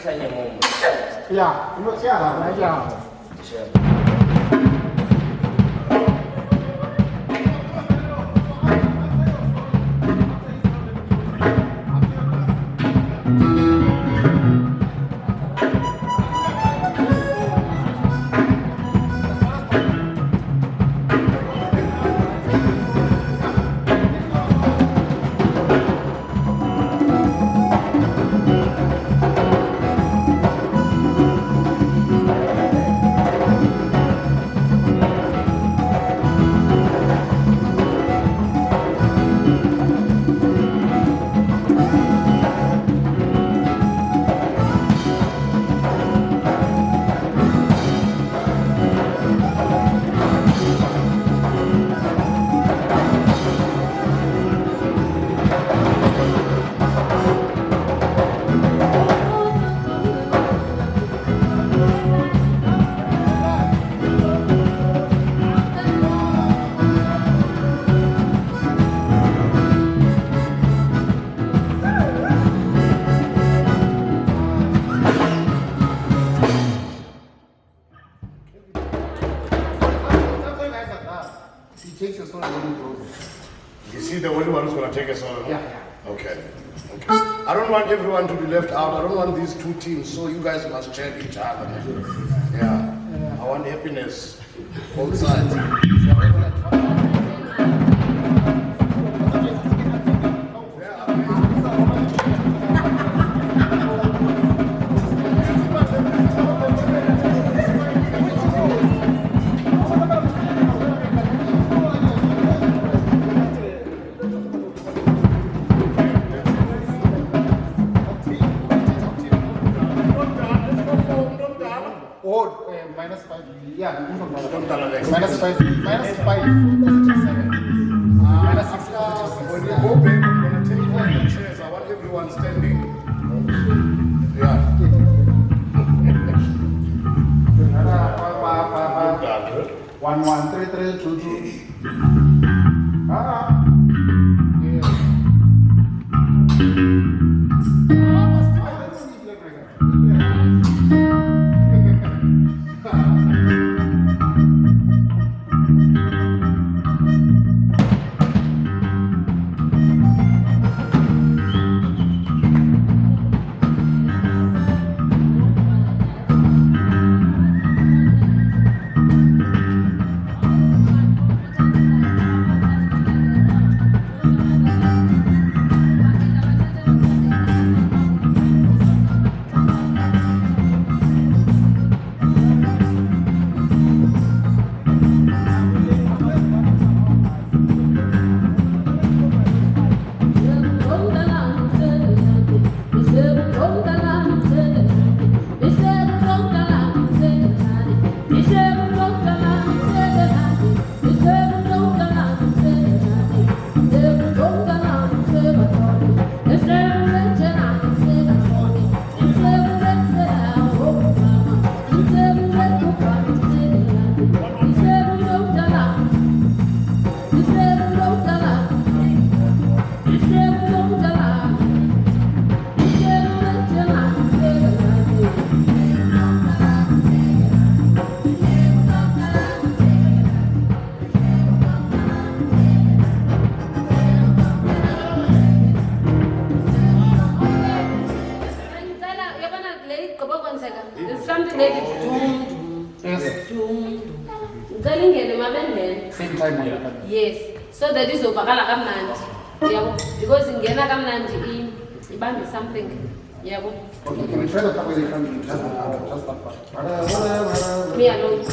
Yeah, you look yeah, yeah. He takes a solo when he throws it. Is he the only one who's going to take a solo? Yeah. Okay. Okay. I don't want everyone to be left out. I don't want these two teams, so you guys must check each other. Yeah. I want happiness. Both sides. Minus 5. Yeah, Minus 5. Minus 5. Minus 6. When you go back, I'm going to take all the chairs. I want everyone standing. Yeah. 1 1 3 3 2 2. It's something like Same time. yes. So that is over because in Ghana Kamnandi ibambe something. Yeah. Okay, can we try the part where they can just that part? Me alone.